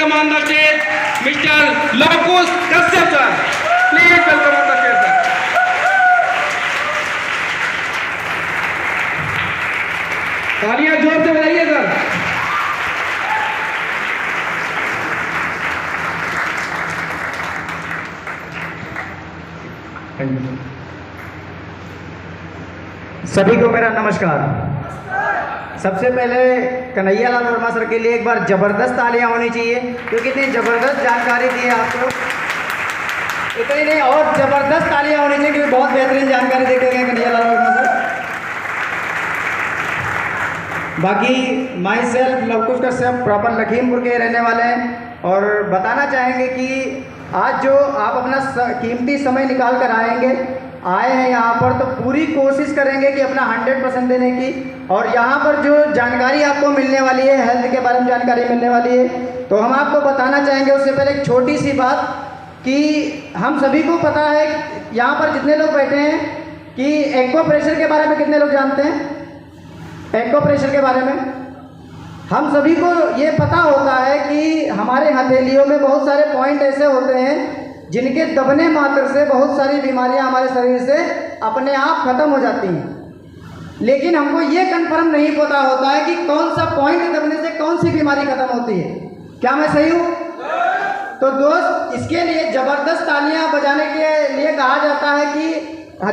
welcome on the stage Mr. Lokus Kashyap sir. Please welcome on the stage sir. तालियां जोर से बजाइए sir. सभी को मेरा नमस्कार। सबसे पहले कन्हैया लाल वर्मा सर के लिए एक बार जबरदस्त तालियां होनी चाहिए, क्योंकि इतनी जबरदस्त जानकारी दी है आपको। इतनी नहीं और जबरदस्त तालियां होनी चाहिए, क्योंकि बहुत बेहतरीन जानकारी देते गए कन्हैया लाल वर्मा सर। बाकी my self Lavkush Kashyap proper Lakhimpur के रहने वाले हैं, और बताना चाहेंगे कि आज जो आप अपना कीमती समय निकाल कर आए हैं यहाँ पर, तो पूरी कोशिश करेंगे कि अपना 100% देने की। और यहाँ पर जो जानकारी आपको मिलने वाली है, हेल्थ के बारे में जानकारी मिलने वाली है, तो हम आपको बताना चाहेंगे उससे पहले एक छोटी सी बात कि हम सभी को पता है यहाँ पर जितने लोग बैठे हैं कि एक्वा प्रेशर के बारे में कितने लोग जानते हैं? एक्वा प्रेशर के बारे में हम सभी को ये पता होता है कि हमारे हथेलियों में बहुत सारे पॉइंट ऐसे होते हैं जिनके दबने मात्र से बहुत सारी बीमारियां हमारे शरीर से अपने आप खत्म हो जाती हैं। लेकिन हमको ये कंफर्म नहीं पता होता है कि कौन सा पॉइंट दबने से कौन सी बीमारी खत्म होती है। क्या मैं सही हूँ? तो दोस्त, इसके लिए ज़बरदस्त तालियां बजाने के लिए कहा जाता है कि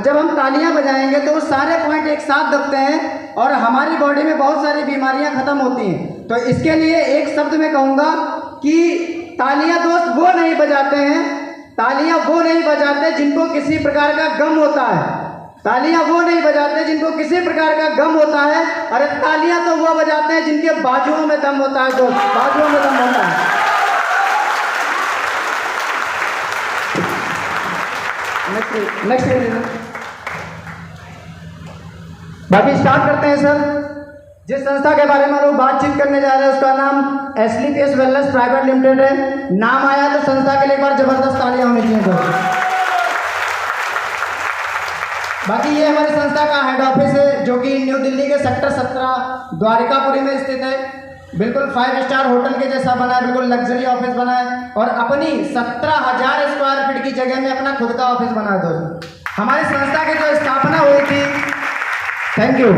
जब हम तालियां बजाएंगे तो वो सारे पॉइंट एक साथ दबते हैं और हमारी बॉडी में बहुत सारी बीमारियां खत्म होती हैं। तो इसके लिए एक शब्द में कहूँगा कि तालियां दोस्त वो नहीं बजाते हैं, तालियां वो नहीं बजाते जिनको किसी प्रकार का गम होता है। तालियां वो नहीं बजाते जिनको किसी प्रकार का गम होता है। अरे तालियां तो वो बजाते हैं जिनके बाजुओं में दम होता है दोस्त, बाजुओं में दम होता है। नेक्स्ट बाकी स्टार्ट करते हैं सर। जिस संस्था के बारे में लोग बातचीत करने जा रहे हैं उसका नाम एसलीपीएस वेलनेस प्राइवेट लिमिटेड है। नाम आया तो संस्था के लिए एक बार जबरदस्त तालियां होनी चाहिए दोस्तों। बाकी ये हमारी संस्था का हेड ऑफिस है, जो कि न्यू दिल्ली के सेक्टर 17 द्वारिकापुरी में स्थित है। बिल्कुल 5 स्टार होटल के जैसा बना है, बिल्कुल लग्जरी ऑफिस बना है, और अपनी 17,000 स्क्वायर फीट की जगह में अपना खुद का ऑफिस बना है दोस्तों। हमारी संस्था की जो स्थापना हुई थी, थैंक यू,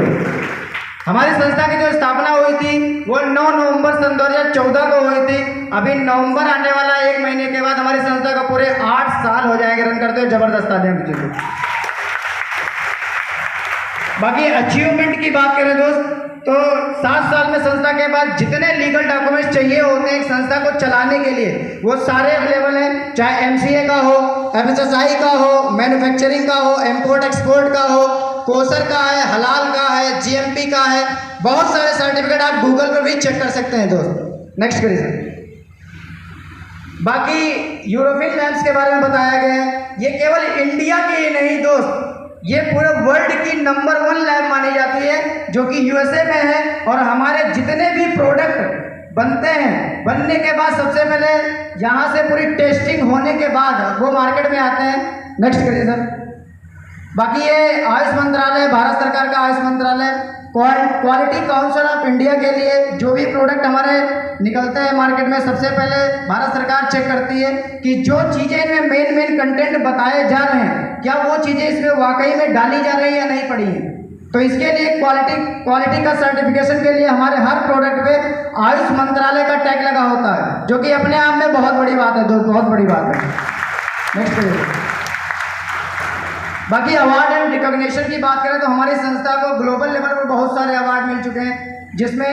हमारी संस्था की जो स्थापना हुई थी वो 9 नवंबर सन 2014 को हुई थी। अभी नवंबर आने वाला 1 महीने के बाद हमारी संस्था का पूरे 8 साल हो जाएंगे रन करते हुए। जबरदस्त तालियां दीजिए। बाकी अचीवमेंट की बात करें दोस्त, तो 7 साल में संस्था के बाद जितने लीगल डॉक्यूमेंट्स चाहिए होते हैं एक संस्था को चलाने के लिए, वो सारे अवेलेबल हैं। चाहे एमसीए का हो, एफएसएसआई का हो, मैन्युफैक्चरिंग का हो, इंपोर्ट एक्सपोर्ट का हो, कोसर का है, हलाल का है, जीएमपी का है, बहुत सारे सर्टिफिकेट आप गूगल पर भी चेक कर सकते हैं दोस्त। नेक्स्ट करिए सर। बाकी यूरोपियन लैब्स के बारे में बताया गया है। ये केवल इंडिया की ही नहीं दोस्त, ये पूरे वर्ल्ड की नंबर 1 लैब मानी जाती है, जो कि यूएसए में है। और हमारे जितने भी प्रोडक्ट बनते हैं, बनने के बाद सबसे पहले यहाँ से पूरी टेस्टिंग होने के बाद वो मार्केट में आते हैं। नेक्स्ट करिए सर। बाकी ये आयुष मंत्रालय, भारत सरकार का आयुष मंत्रालय, क्वालिटी काउंसिल ऑफ इंडिया के लिए जो भी प्रोडक्ट हमारे निकलते हैं मार्केट में, सबसे पहले भारत सरकार चेक करती है कि जो चीज़ें इनमें मेन कंटेंट बताए जा रहे हैं, क्या वो चीज़ें इसमें वाकई में डाली जा रही है या नहीं पड़ी है। तो इसके लिए क्वालिटी का सर्टिफिकेशन के लिए हमारे हर प्रोडक्ट पे आयुष मंत्रालय का टैग लगा होता है, जो कि अपने आप में बहुत बड़ी बात है दोस्त, बहुत बड़ी बात है। नेक्स्ट। बाकी अवार्ड एंड रिकॉग्निशन की बात करें तो हमारी संस्था को ग्लोबल लेवल पर बहुत सारे अवार्ड मिल चुके हैं, जिसमें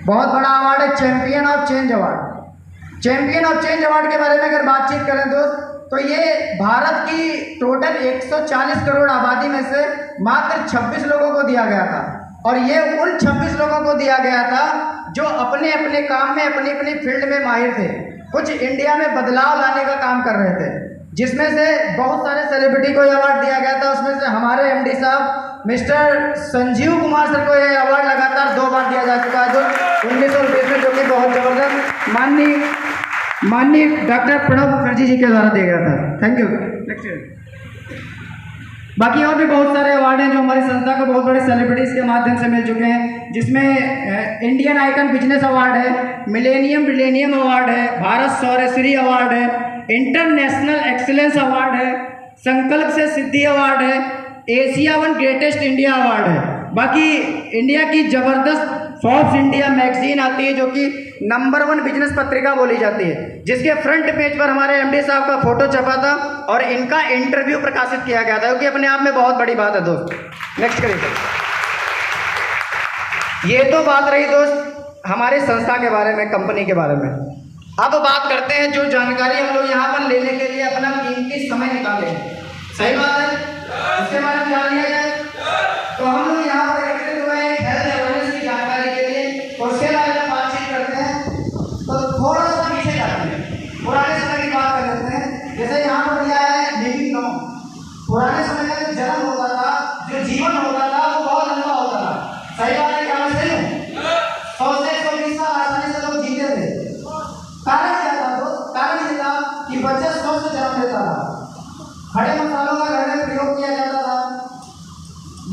बहुत बड़ा अवार्ड है champion of change award. Champion of change award के बारे में अगर बातचीत करें दोस्त, तो ये भारत की टोटल 140 करोड़ आबादी में से मात्र 26 लोगों को दिया गया था। और ये उन 26 लोगों को दिया गया था जो अपने अपने काम में, अपनी अपनी फील्ड में माहिर थे, कुछ इंडिया में बदलाव लाने का काम कर रहे थे, जिसमें से बहुत सारे सेलिब्रिटी को यह अवार्ड दिया गया था। उसमें से हमारे एमडी साहब मिस्टर संजीव कुमार सर को यह अवार्ड लगातार 2 बार दिया जा चुका है, जो 1920 में, जो कि बहुत जबरदस्त माननीय डॉक्टर प्रणब मुखर्जी जी के द्वारा दिया गया था। Thank you. नेक्स्ट। बाकी और भी बहुत सारे अवार्ड हैं जो हमारी संस्था को बहुत बड़े सेलिब्रिटीज़ के माध्यम से मिल चुके हैं, जिसमें इंडियन आइकन बिजनेस अवार्ड है, मिलेनियम अवार्ड है, भारत शौर्यश्री अवार्ड है, इंटरनेशनल एक्सीलेंस अवार्ड है, संकल्प से सिद्धि अवार्ड है, Asia one greatest India award है। बाकी इंडिया की ज़बरदस्त फोर्ब्स इंडिया मैगजीन आती है जो कि नंबर 1 बिजनेस पत्रिका बोली जाती है, जिसके फ्रंट पेज पर हमारे एमडी साहब का फोटो छपा था और इनका इंटरव्यू प्रकाशित किया गया था, क्योंकि अपने आप में बहुत बड़ी बात है दोस्त। नेक्स्ट करिए सर। ये तो बात रही दोस्त हमारे संस्था के बारे में, कंपनी के बारे में। अब बात करते हैं जो जानकारी हम लोग यहाँ पर लेने के लिए अपना कीमती समय निकाले। सही बात है, इसके बारे में जान लिया जाए तो हम लोग यहाँ पर एकत्रित हुए हैं हेल्थ अवेयरनेस की जानकारी के लिए। तो उसके बारे में बातचीत करते हैं, तो थोड़ा सा पीछे जाते हैं, पुराने समय की बात कर लेते हैं। जैसे यहाँ पर दिया है लिविंग लॉन्ग। पुराने समय में जो जन्म होता था, जो जीवन होता था, वो बहुत लंबा होता था। सही बात है, क्या मैं सही हूँ? 100 से 120 साल आसानी से लोग जीते थे। कारण क्या था दोस्त? कारण ये था कि बच्चा स्वस्थ जन्म लेता था, खड़े मसालों का घर में प्रयोग किया जाता था,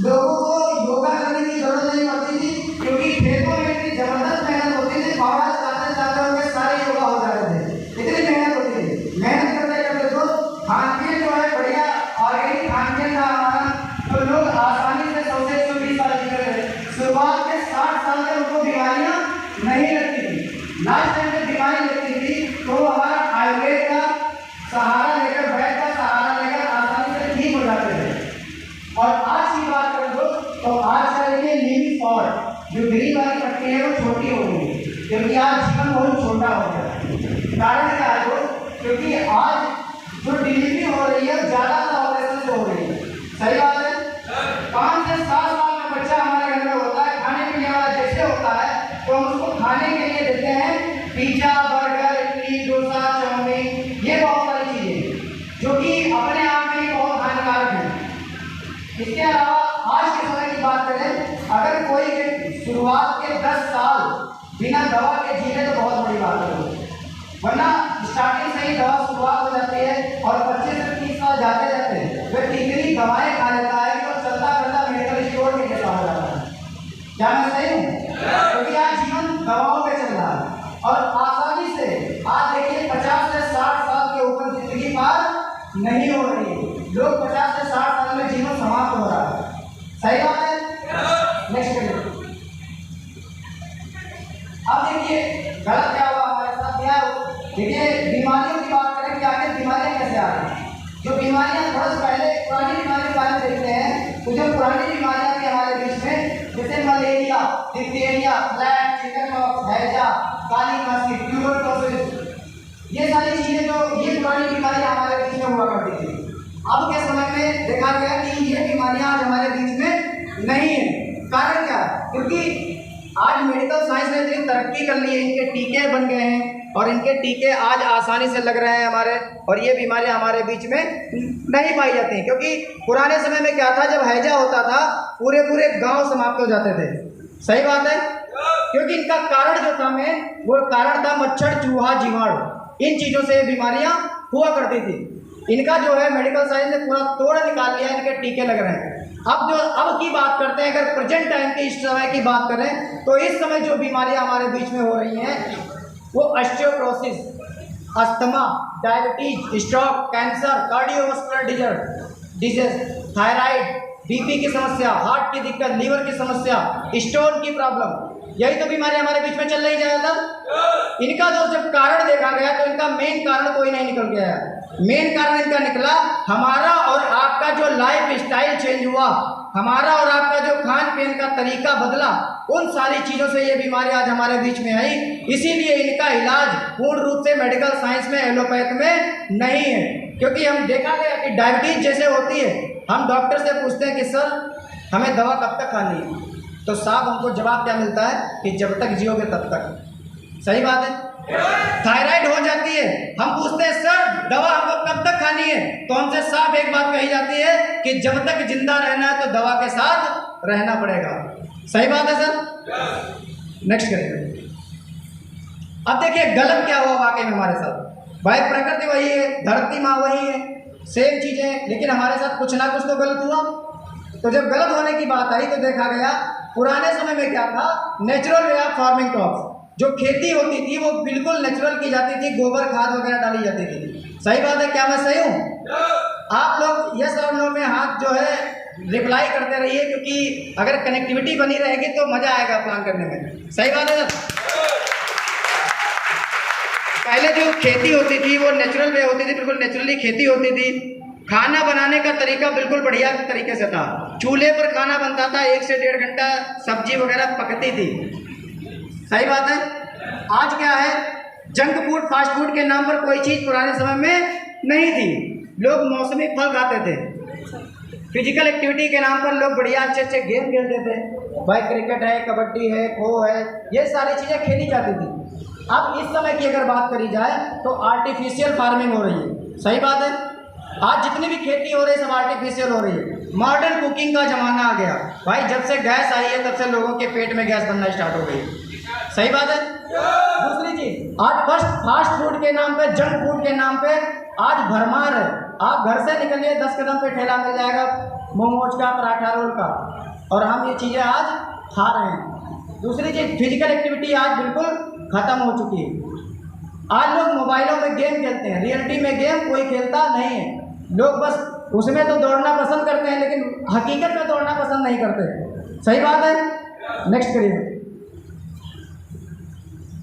लोगों को योगा करने की जरूरत नहीं पड़ती थी, क्योंकि खेतों में इतनी जबरदस्त मेहनत होती थी, फावड़ा चलाते चलाते उनके सारे योगा हो जाते थे। इतनी मेहनत होती थी, मेहनत करते करते दोस्त खान-पीन जो है बढ़िया ऑर्गेनिक खान-पीन था हमारा, तो लोग आसानी से 100 से 120 साल जीते थे। शुरुआत के 60 साल तक उनको बीमारियां नहीं लगती थी। लास्ट टाइम जब बीमारी लगती थी तो हमारा आयुर्वेद का सहारा लेकर, वैद्य का सहारा लेकर आसानी से ठीक हो जाते थे। और आज की बात करें तो आज का देखिए लिविंग फॉर जो ग्रीन वाली पट्टी है वो छोटी हो गई, क्योंकि आज जीवन बहुत छोटा हो गया। कारण क्या है दोस्त? क्योंकि आज जो डिलीवरी हो रही है ज़्यादातर ऑपरेशन से हो रही है। सही बात है, 5 से 7 साल का बच्चा हमारे घर में होता है, खाने पीने वाला जैसे होता है तो हम उसको खाने के लिए देते हैं pizza, burger, idli, dosa, chow mein, ये बहुत सारी चीज़ें जो कि अपने आप में बहुत हानिकारक है। इसके अलावा आज के समय की बात करें, अगर कोई शुरुआत के 10 साल बिना दवा के जीने तो बहुत बड़ी बात है, वरना स्टार्टिंग से ही दवा शुरुआत हो जाती है और 25 से 30 साल जाते जाते वह इतनी दवाएं खा लेता है कि वो चलता फिरता मेडिकल स्टोर में जैसा हो जाता है। क्या मैं सही हूँ? क्योंकि आज जीवन दवाओं पे चल रहा है और आसानी से आज देखिए 50 से 60 साल के ऊपर जिंदगी पार नहीं हो रही है। लोग 50 से 60 साल में जीवन समाप्त हो रहा है। सही बात है? नेक्स्ट करिए। अब देखिए गलत क्या हुआ हमारे साथ, क्या देखिए बीमारियों की बात करें कि आखिर बीमारियां कैसे आ रही हैं। जो बीमारियां थोड़ा सा पहले पुरानी बीमारियों के बारे में देखते हैं, तो जो पुरानी बीमारियां थी हमारे बीच में, जैसे मलेरिया, डिप्थीरिया, प्लेग, चिकनपॉक्स, हैजा, काली खांसी, ट्यूबरकुलोसिस, ये सारी चीजें जो ये पुरानी बीमारियां हमारे बीच में हुआ करती थी। अब के समय में देखा गया कि ये बीमारियां आज हमारे बीच में नहीं है। कारण क्या? क्योंकि आज मेडिकल साइंस ने इतनी तरक्की कर ली है, इनके टीके बन गए हैं और इनके टीके आज आसानी से लग रहे हैं हमारे, और ये बीमारियां हमारे बीच में नहीं पाई जाती हैं। क्योंकि पुराने समय में क्या था, जब हैजा होता था पूरे पूरे गांव समाप्त हो जाते थे। सही बात है, क्योंकि इनका कारण जो था वो कारण था मच्छर, चूहा, जीवाणु, इन चीज़ों से बीमारियां हुआ करती थी। इनका जो है मेडिकल साइंस ने पूरा तोड़ निकाल लिया, इनके टीके लग रहे हैं। अब की बात करते हैं, अगर प्रेजेंट टाइम की इस समय की बात करें तो इस समय जो बीमारियां हमारे बीच में हो रही हैं वो osteoporosis, asthma, diabetes, stroke, cancer, cardiovascular disease, thyroid, BP की समस्या, हार्ट की दिक्कत, लीवर की समस्या, स्टोन की प्रॉब्लम, यही तो बीमारी हमारे बीच में चल रही ज़्यादातर। इनका जब कारण देखा गया तो इनका मेन कारण कोई नहीं निकल गया है। मेन कारण इनका निकला हमारा और आपका जो लाइफ स्टाइल चेंज हुआ, हमारा और आपका जो खान पीन का तरीका बदला, उन सारी चीज़ों से ये बीमारी आज हमारे बीच में आई। इसीलिए इनका इलाज पूर्ण रूप से मेडिकल साइंस में, एलोपैथ में नहीं है। क्योंकि हम देखा गया कि डायबिटीज जैसे होती है, हम डॉक्टर से पूछते हैं कि सर हमें दवा कब तक खानी है, तो साहब हमको जवाब क्या मिलता है कि जब तक जियोगे तब तक। सही बात है। थायराइड हो जाती है, हम पूछते हैं सर दवा हमको कब तक खानी है, तो हमसे साफ एक बात कही जाती है कि जब तक जिंदा रहना है तो दवा के साथ रहना पड़ेगा। सही बात है सर। नेक्स्ट करेंगे। अब देखिए गलत क्या हुआ वाकई में हमारे साथ। भाई प्रकृति वही है, धरती माँ वही है, सेम चीज़ें, लेकिन हमारे साथ कुछ ना कुछ तो गलत हुआ। तो जब गलत होने की बात आई तो देखा गया पुराने समय में क्या था, natural way of farming crops, जो खेती होती थी वो बिल्कुल नेचुरल की जाती थी, गोबर खाद वगैरह डाली जाती थी। सही बात है, क्या मैं सही हूँ? आप लोग यस और नो में हाथ जो है रिप्लाई करते रहिए, क्योंकि अगर कनेक्टिविटी बनी रहेगी तो मज़ा आएगा प्लान करने में। सही बात है ना? पहले जो खेती होती थी वो नेचुरल वे होती थी, बिल्कुल नेचुरली खेती होती थी। खाना बनाने का तरीका बिल्कुल बढ़िया तरीके से था, चूल्हे पर खाना बनता था, 1 से 1.5 घंटा सब्जी वगैरह पकती थी। सही बात है। आज क्या है, जंक फूड फास्ट फूड के नाम पर कोई चीज़ पुराने समय में नहीं थी। लोग मौसमी फल खाते थे, फिजिकल एक्टिविटी के नाम पर लोग बढ़िया अच्छे अच्छे गेम खेलते थे। भाई क्रिकेट है, कबड्डी है, खो है, ये सारी चीज़ें खेली जाती थी। अब इस समय की अगर बात करी जाए तो आर्टिफिशियल फार्मिंग हो रही है। सही बात है। आज जितनी भी खेती हो रही है सब आर्टिफिशियल हो रही है। मॉडर्न कुकिंग का ज़माना आ गया। भाई जब से गैस आई है तब से लोगों के पेट में गैस बनना स्टार्ट हो गई। सही बात है। दूसरी चीज़, आज फास्ट फूड के नाम पे, जंक फूड के नाम पे आज भरमार है। आप घर से निकलिए 10 कदम पे ठेला मिल जाएगा मोमोज का, पराठा रोल का, और हम ये चीज़ें आज खा रहे हैं। दूसरी चीज़, फिजिकल एक्टिविटी आज बिल्कुल ख़त्म हो चुकी है। आज लोग मोबाइलों में गेम खेलते हैं, रियलिटी में गेम कोई खेलता नहीं है। लोग बस उसमें तो दौड़ना पसंद करते हैं, लेकिन हकीकत में दौड़ना पसंद नहीं करते। सही बात है। नेक्स्ट करिए।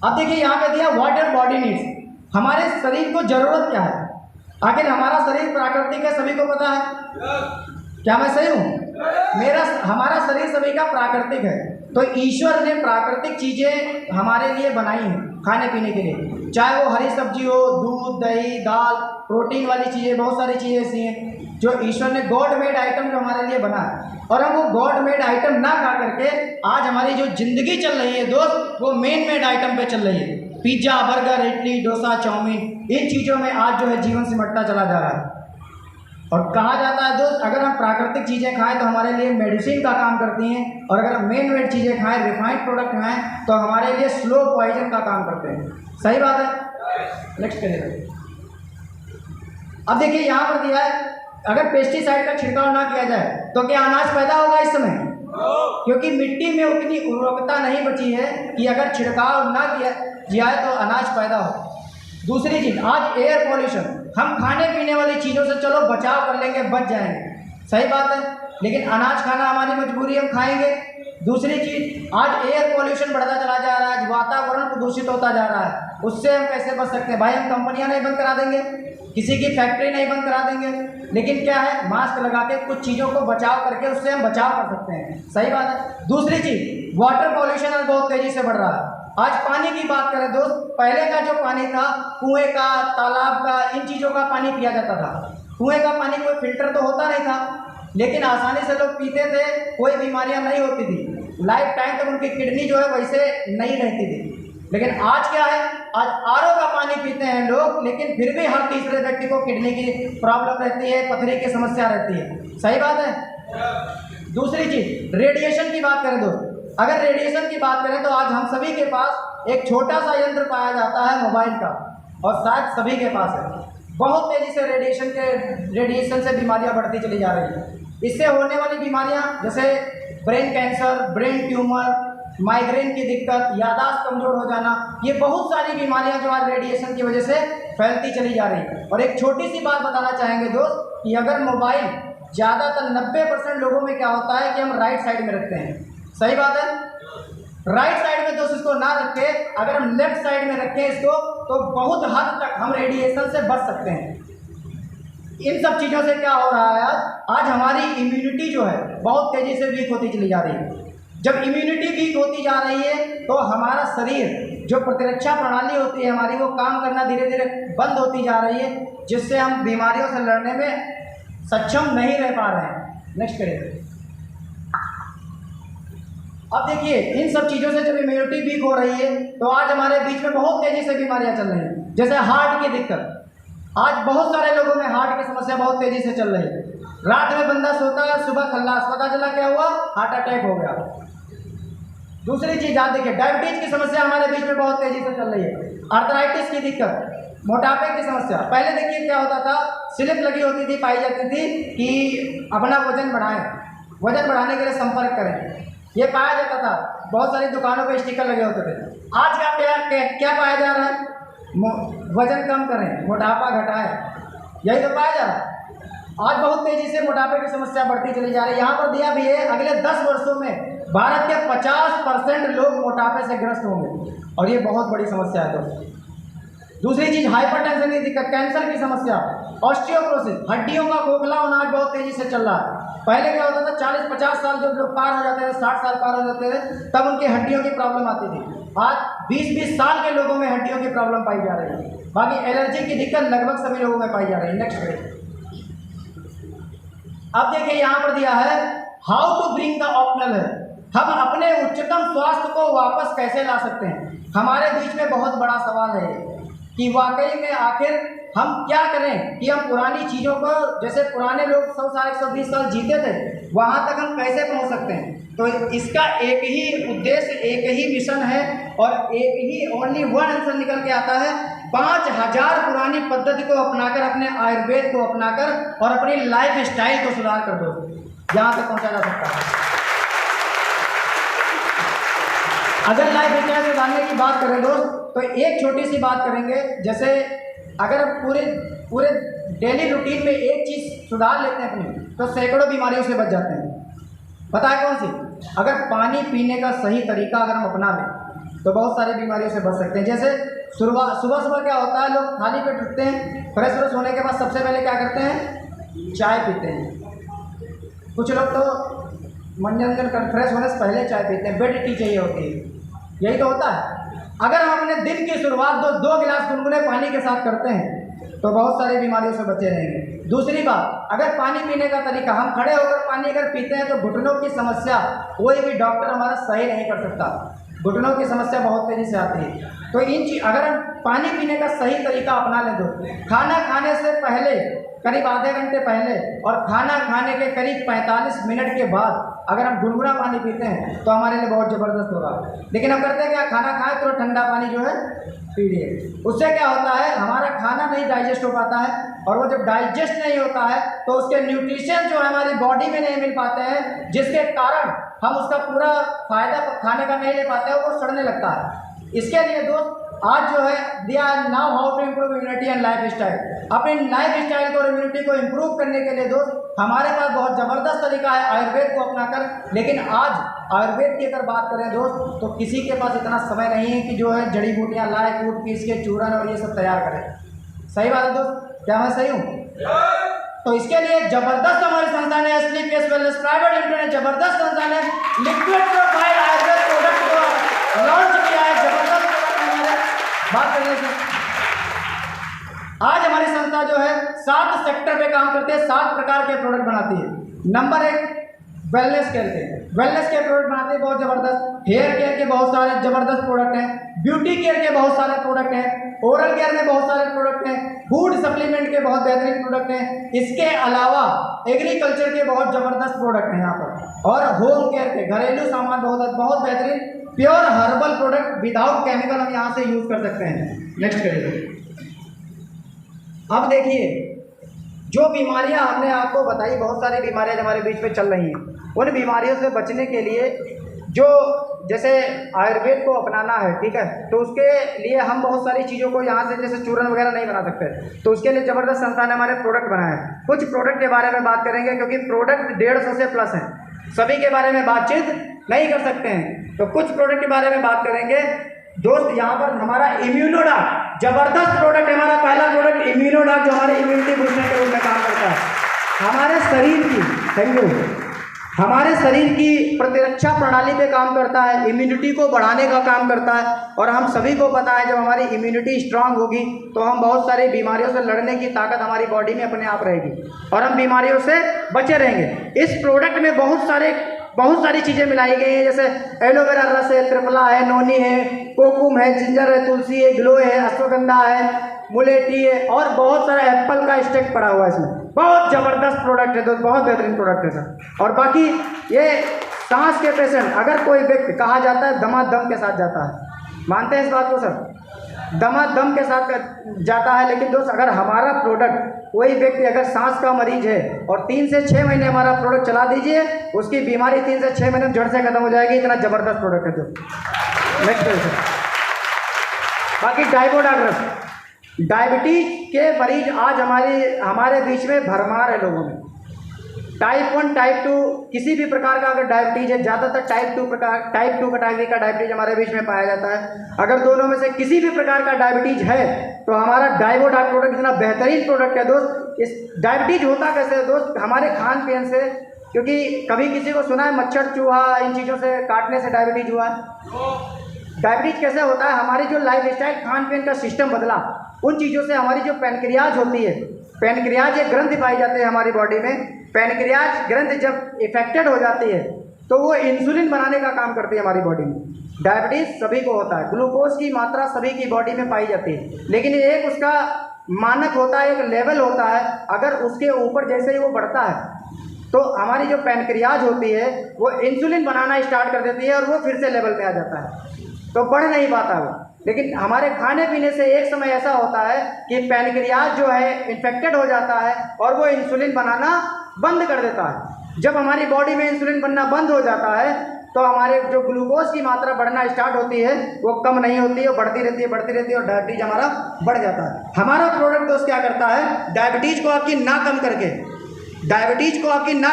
अब देखिए यहाँ पे दिया वाटर बॉडी नीड्स। हमारे शरीर को ज़रूरत क्या है? आखिर हमारा शरीर प्राकृतिक है, सभी को पता है। क्या मैं सही हूँ? हमारा शरीर सभी का प्राकृतिक है। तो ईश्वर ने प्राकृतिक चीज़ें हमारे लिए बनाई हैं खाने पीने के लिए, चाहे वो हरी सब्जी हो, दूध, दही, दाल, प्रोटीन वाली चीज़ें, बहुत सारी चीज़ें ऐसी हैं जो ईश्वर ने गॉड मेड आइटम जो हमारे लिए बना है। और हम वो गॉड मेड आइटम ना खा करके आज हमारी जो ज़िंदगी चल रही है दोस्त, वो मेन मेड आइटम पे चल रही है। Pizza, burger, idli, dosa, chowmein, इन चीज़ों में आज जो है जीवन सिमटता चला जा रहा है। और कहा जाता है दोस्त, अगर हम प्राकृतिक चीज़ें खाएं तो हमारे लिए मेडिसिन का काम करती हैं, और अगर हम मेन मेड चीज़ें खाएं, रिफाइंड प्रोडक्ट खाएं, तो हमारे लिए स्लो पॉइजन का काम करते हैं। सही बात है। नेक्स्ट करिए। अब देखिए यहाँ पर दिया है, अगर पेस्टिसाइड का छिड़काव ना किया जाए तो क्या अनाज पैदा होगा इस समय? क्योंकि मिट्टी में उतनी उर्वरकता नहीं बची है कि अगर छिड़काव ना किया जाए तो अनाज पैदा हो। दूसरी चीज़, आज एयर पॉल्यूशन, हम खाने पीने वाली चीज़ों से चलो बचाव कर लेंगे, बच जाएंगे। सही बात है, लेकिन अनाज खाना हमारी मजबूरी, हम खाएंगे। दूसरी चीज़, आज एयर पॉल्यूशन बढ़ता चला जा रहा है, वातावरण प्रदूषित होता जा रहा है। उससे हम कैसे बच सकते हैं? भाई हम कंपनियां नहीं बंद करा देंगे, किसी की फैक्ट्री नहीं बंद करा देंगे, लेकिन क्या है, मास्क लगा के कुछ चीज़ों को बचाव करके उससे हम बचाव कर सकते हैं। सही बात है। दूसरी चीज़, वाटर पॉल्यूशन आज बहुत तेज़ी से बढ़ रहा है। आज पानी की बात करें दोस्त, पहले का जो पानी था, कुएं का, तालाब का, इन चीज़ों का पानी पिया जाता था। कुएं का पानी कोई फिल्टर तो होता नहीं था, लेकिन आसानी से लोग पीते थे, कोई बीमारियां नहीं होती थी, लाइफ टाइम तक उनकी किडनी जो है वैसे नहीं रहती थी। लेकिन आज क्या है, आज आरओ का पानी पीते हैं लोग, लेकिन फिर भी हर तीसरे व्यक्ति को किडनी की प्रॉब्लम रहती है, पथरी की समस्या रहती है। सही बात है। दूसरी चीज़, रेडिएशन की बात करें दोस्त, अगर रेडिएशन की बात करें तो आज हम सभी के पास एक छोटा सा यंत्र पाया जाता है मोबाइल का, और शायद सभी के पास है। बहुत तेज़ी से रेडिएशन से बीमारियां बढ़ती चली जा रही हैं। इससे होने वाली बीमारियां जैसे brain cancer, brain tumour, migraine की दिक्कत, याददाश्त कमज़ोर हो जाना, ये बहुत सारी बीमारियां जो आज रेडिएशन की वजह से फैलती चली जा रही है। और एक छोटी सी बात बताना चाहेंगे दोस्त कि अगर मोबाइल ज़्यादातर 90% लोगों में क्या होता है कि हम राइट साइड में रखते हैं। सही बात है। राइट साइड में दोस्त इसको ना रखें, अगर हम लेफ्ट साइड में रखें इसको, तो बहुत हद तक हम रेडिएशन से बच सकते हैं। इन सब चीज़ों से क्या हो रहा है, आज हमारी इम्यूनिटी जो है बहुत तेज़ी से वीक होती चली जा रही है। जब इम्यूनिटी वीक होती जा रही है तो हमारा शरीर, जो प्रतिरक्षा प्रणाली होती है हमारी, वो काम करना धीरे धीरे बंद होती जा रही है, जिससे हम बीमारियों से लड़ने में सक्षम नहीं रह पा रहे हैं। नेक्स्ट करिए। अब देखिए, इन सब चीज़ों से जब इम्यूनिटी वीक हो रही है तो आज हमारे बीच में बहुत तेज़ी से बीमारियां चल रही हैं, जैसे हार्ट की दिक्कत। आज बहुत सारे लोगों में हार्ट की समस्या बहुत तेज़ी से चल रही है। रात में बंदा सोता है, सुबह खल्लास, पता चला क्या हुआ, हार्ट अटैक हो गया। दूसरी चीज़ आप देखिए, डायबिटीज की समस्या हमारे बीच में बहुत तेजी से चल रही है। आर्थराइटिस की दिक्कत, मोटापे की समस्या। पहले देखिए क्या होता था, स्लिप लगी होती थी, पाई जाती थी कि अपना वजन बढ़ाएं, वजन बढ़ाने के लिए संपर्क करें, ये पाया जाता था। बहुत सारी दुकानों पे स्टिकर लगे होते थे। आज क्या पाया जा रहा है, वजन कम करें, मोटापा घटाएं, यही तो पाया जा रहा है। आज बहुत तेज़ी से मोटापे की समस्या बढ़ती चली जा रही है। यहाँ पर दिया भी है, अगले 10 वर्षों में भारत के 50% लोग मोटापे से ग्रस्त होंगे, और ये बहुत बड़ी समस्या है दोस्तों। दूसरी चीज़ हाइपरटेंशन की दिक्कत, कैंसर की समस्या, ऑस्टियोपोरोसिस, हड्डियों का खोखला होना आज बहुत तेज़ी से चल रहा है। पहले क्या होता था, 40-50 साल जब लोग पार हो जाते थे, 60 साल पार हो जाते थे, तब उनकी हड्डियों की प्रॉब्लम आती थी। आज 20-20 साल के लोगों में हड्डियों की प्रॉब्लम पाई जा रही है। बाकी एलर्जी की दिक्कत लगभग सभी लोगों में पाई जा रही है। Next page. अब देखिए यहाँ पर दिया है how to bring the optimal health, हम अपने उच्चतम स्वास्थ्य को वापस कैसे ला सकते हैं। हमारे बीच में बहुत बड़ा सवाल है कि वाकई में आखिर हम क्या करें कि हम पुरानी चीज़ों को, जैसे पुराने लोग 100 साल 120 साल जीते थे, वहाँ तक हम कैसे पहुँच सकते हैं। तो इसका एक ही उद्देश्य, एक ही मिशन है, और एक ही ओनली वन आंसर निकल के आता है। 5000 पुरानी पद्धति को अपनाकर, अपने आयुर्वेद को अपनाकर और अपनी लाइफ स्टाइल को सुधार कर दो, यहाँ तक पहुँचा जा सकता है। अगर लाइफ स्टाइल सुधारने की बात करें दोस्त, तो एक छोटी सी बात करेंगे। जैसे अगर आप पूरे डेली रूटीन में एक चीज़ सुधार लेते हैं अपनी, तो सैकड़ों बीमारियों से बच जाते हैं। पता है कौन सी? अगर पानी पीने का सही तरीका अगर हम अपना लें, तो बहुत सारी बीमारियों से बच सकते हैं। जैसे सुबह सुबह क्या होता है, लोग खाली पेट उठते हैं, फ्रेश होने के बाद सबसे पहले क्या करते हैं, चाय पीते हैं। कुछ लोग तो मनोरंजन कर, फ्रेश होने से पहले चाय पीते हैं, बेड टी चाहिए होती है, यही तो होता है। अगर हम अपने दिन की शुरुआत 2 गिलास गुनगुने पानी के साथ करते हैं, तो बहुत सारी बीमारियों से बचे रहेंगे। दूसरी बात, अगर पानी पीने का तरीका, हम खड़े होकर पानी अगर पीते हैं, तो घुटनों की समस्या कोई भी डॉक्टर हमारा सही नहीं कर सकता। घुटनों की समस्या बहुत तेज़ी से आती है। तो अगर हम पानी पीने का सही तरीका अपना लें, तो खाना खाने से पहले करीब आधे घंटे पहले और खाना खाने के करीब 45 मिनट के बाद अगर हम गुनगुना पानी पीते हैं, तो हमारे लिए बहुत ज़बरदस्त होगा। लेकिन हम करते हैं क्या, खाना खाएं तो ठंडा पानी जो है पी लिए। उससे क्या होता है, हमारा खाना नहीं डाइजेस्ट हो पाता है, और वो जब डाइजेस्ट नहीं होता है, तो उसके न्यूट्रिशन जो है हमारी बॉडी में नहीं मिल पाते हैं, जिसके कारण हम उसका पूरा फायदा खाने का नहीं ले पाते हैं, वो सड़ने लगता है। इसके लिए दोस्त आज जो है दिया now how to improve immunity and lifestyle. अपनी लाइफ स्टाइल को और इम्यूनिटी को इम्प्रूव करने के लिए दोस्त हमारे पास बहुत ज़बरदस्त तरीका है आयुर्वेद को अपनाकर। लेकिन आज आयुर्वेद की अगर बात करें दोस्त, तो किसी के पास इतना समय नहीं है कि जो है जड़ी बूटियाँ लाए, कूट पीस के चूरन और ये सब तैयार करें। सही बात है दोस्त, क्या मैं सही हूँ? तो इसके लिए जबरदस्त हमारी संस्था ने SLPS वेलनेस प्राइवेट लिमिटेड ने जबरदस्त संस्था ने लिक्विड प्रोफाइल आयुर्वेद प्रोडक्ट को लॉन्च किया है। जबरदस्त बात करने से आज हमारी संस्था जो है 7 सेक्टर पे काम करते हैं, 7 प्रकार के प्रोडक्ट बनाती है। नंबर 1 वेलनेस केयर के प्रोडक्ट बनाते हैं, बहुत ज़बरदस्त। हेयर केयर के बहुत सारे ज़बरदस्त प्रोडक्ट हैं, ब्यूटी केयर के बहुत सारे प्रोडक्ट हैं, ओरल केयर में बहुत सारे प्रोडक्ट हैं, फूड सप्लीमेंट के बहुत बेहतरीन प्रोडक्ट हैं। इसके अलावा एग्रीकल्चर के बहुत ज़बरदस्त प्रोडक्ट हैं यहाँ पर, और होम केयर के घरेलू सामान बहुत बेहतरीन pure herbal product without chemical हम यहाँ से यूज़ कर सकते हैं। नेक्स्ट करिए। अब देखिए, जो बीमारियां हमने आपको बताई, बहुत सारी बीमारियां हमारे बीच में चल रही हैं, उन बीमारियों से बचने के लिए जो जैसे आयुर्वेद को अपनाना है, ठीक है, तो उसके लिए हम बहुत सारी चीज़ों को यहाँ से जैसे चूरन वगैरह नहीं बना सकते, तो उसके लिए ज़बरदस्त संस्था ने हमारे प्रोडक्ट बनाए हैं। कुछ प्रोडक्ट के बारे में बात करेंगे, क्योंकि प्रोडक्ट 150 से प्लस हैं, सभी के बारे में बातचीत नहीं कर सकते हैं, तो कुछ प्रोडक्ट के बारे में बात करेंगे दोस्त। यहाँ पर हमारा इम्यूनोडॉक जबरदस्त प्रोडक्ट है। हमारा पहला प्रोडक्ट इम्यूनोडॉक, जो हमारे इम्यूनिटी बूस्टर के रूप में काम करता है। हमारे शरीर की हमारे शरीर की प्रतिरक्षा प्रणाली पे काम करता है, इम्यूनिटी को बढ़ाने का काम करता है, और हम सभी को पता है जब हमारी इम्यूनिटी स्ट्रांग होगी तो हम बहुत सारी बीमारियों से लड़ने की ताकत हमारी बॉडी में अपने आप रहेगी और हम बीमारियों से बचे रहेंगे। इस प्रोडक्ट में बहुत सारी चीज़ें मिलाई गई हैं, जैसे एलोवेरा रस है, त्रिफला है, नोनी है, कोकुम है, जिंजर है, तुलसी है, ग्लो है, अश्वगंधा है, मुलेठी है, और बहुत सारा एप्पल का स्टेक पड़ा हुआ है इसमें। बहुत ज़बरदस्त प्रोडक्ट है दोस्त, बहुत बेहतरीन प्रोडक्ट है सर। और बाकी ये सांस के पेशेंट, अगर कोई व्यक्ति, कहा जाता है दमादम के साथ जाता है, मानते हैं इस बात को सर? दमादम के साथ जाता है। लेकिन दोस्त अगर हमारा प्रोडक्ट, कोई व्यक्ति अगर सांस का मरीज है और 3 से 6 महीने हमारा प्रोडक्ट चला दीजिए, उसकी बीमारी 3 से 6 महीने में जड़ से खत्म हो जाएगी। इतना ज़बरदस्त प्रोडक्ट है दोस्त। नेक्स्ट। बाकी डायबोडाग्रस, डायबिटीज के मरीज आज हमारे बीच में भरमार है लोगों में। टाइप 1 टाइप 2 किसी भी प्रकार का अगर डायबिटीज है, ज़्यादातर टाइप 2 कैटेगरी का डायबिटीज हमारे बीच में पाया जाता है। अगर दोनों में से किसी भी प्रकार का डायबिटीज है तो हमारा डायबोडाक प्रोडक्ट इतना बेहतरीन प्रोडक्ट है दोस्त। इस डायबिटीज होता कैसे है दोस्त? हमारे खान पीन से, क्योंकि कभी किसी को सुना है मच्छर चूहा इन चीज़ों से काटने से डायबिटीज हुआ है? डायबिटीज कैसे होता है? हमारी जो लाइफ स्टाइल, खान पीन का सिस्टम बदला, उन चीज़ों से हमारी जो पैनक्रियाज होती है, पैनक्रियाज एक ग्रंथि पाई जाती है हमारी बॉडी में। पैनक्रियाज ग्रंथि जब इफेक्टेड हो जाती है तो वो इंसुलिन बनाने का काम करती है हमारी बॉडी में। डायबिटीज़ सभी को होता है, ग्लूकोज की मात्रा सभी की बॉडी में पाई जाती है, लेकिन एक उसका मानक होता है, एक लेवल होता है। अगर उसके ऊपर जैसे ही वो बढ़ता है तो हमारी जो पैनक्रियाज होती है वो इंसुलिन बनाना स्टार्ट कर देती है और वो फिर से लेवल में आ जाता है, तो बढ़ नहीं पाता वो। लेकिन हमारे खाने पीने से एक समय ऐसा होता है कि पैनक्रियाज जो है इन्फेक्टेड हो जाता है और वो इंसुलिन बनाना बंद कर देता है। जब हमारी बॉडी में इंसुलिन बनना बंद हो जाता है तो हमारे जो ग्लूकोज की मात्रा बढ़ना स्टार्ट होती है वो कम नहीं होती है, बढ़ती रहती है और डायबिटीज हमारा बढ़ जाता है। हमारा प्रोडक्ट दोस्त क्या करता है? डायबिटीज को आपकी ना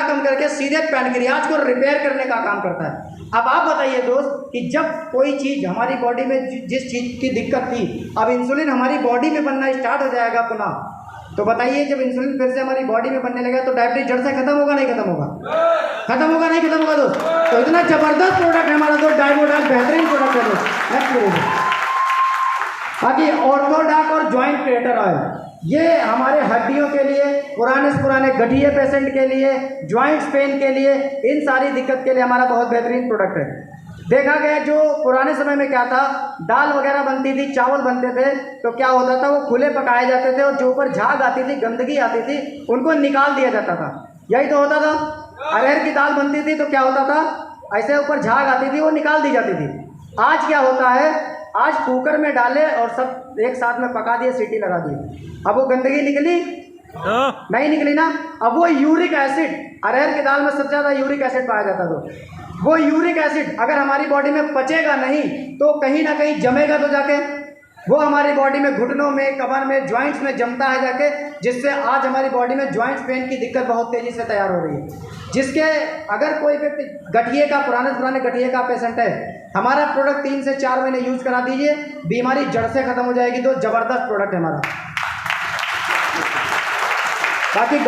कम करके सीधे पैनक्रियाज को रिपेयर करने का काम करता है। अब आप बताइए दोस्त कि जब कोई चीज़ हमारी बॉडी में, जिस चीज़ की दिक्कत थी, अब इंसुलिन हमारी बॉडी में बनना स्टार्ट हो जाएगा पुनः, तो बताइए जब इंसुलिन फिर से हमारी बॉडी में बनने लगा तो डायबिटीज जड़ से खत्म होगा नहीं खत्म होगा? खत्म होगा नहीं खत्म होगा दोस्त? तो इतना जबरदस्त प्रोडक्ट है हमारा दोस्त डायबोडाक, बेहतरीन प्रोडक्ट है दोस्त। नेक्स्ट। बाकी ऑर्थोडाक और जॉइंट क्रिएटर ऑयल, ये हमारे हड्डियों के लिए, पुराने से पुराने गठिए पेशेंट के लिए, जॉइंट्स पेन के लिए, इन सारी दिक्कत के लिए हमारा बहुत बेहतरीन प्रोडक्ट है। देखा गया जो पुराने समय में क्या था, दाल वगैरह बनती थी, चावल बनते थे, तो क्या होता था, वो खुले पकाए जाते थे और जो ऊपर झाग आती थी, गंदगी आती थी, उनको निकाल दिया जाता था। यही तो होता था। अरहर की दाल बनती थी तो क्या होता था, ऐसे ऊपर झाग आती थी, वो निकाल दी जाती थी। आज क्या होता है, आज कुकर में डाले और सब एक साथ में पका दिए, सीटी लगा दी, अब वो गंदगी निकली नहीं निकली ना। अब वो यूरिक एसिड, अरहर की दाल में सबसे ज़्यादा यूरिक एसिड पाया जाता था, वो यूरिक एसिड अगर हमारी बॉडी में पचेगा नहीं तो कहीं ना कहीं जमेगा, तो जाके वो हमारी बॉडी में, घुटनों में, कमर में, जॉइंट्स में जमता है जाके, जिससे आज हमारी बॉडी में जॉइंट्स पेन की दिक्कत बहुत तेज़ी से तैयार हो रही है। जिसके अगर कोई व्यक्ति गठिए का, पुराने गठिए का पेशेंट है, हमारा प्रोडक्ट 3 से 4 महीने यूज करा दीजिए, बीमारी जड़ से खत्म हो जाएगी। तो ज़बरदस्त प्रोडक्ट है हमारा। बाकी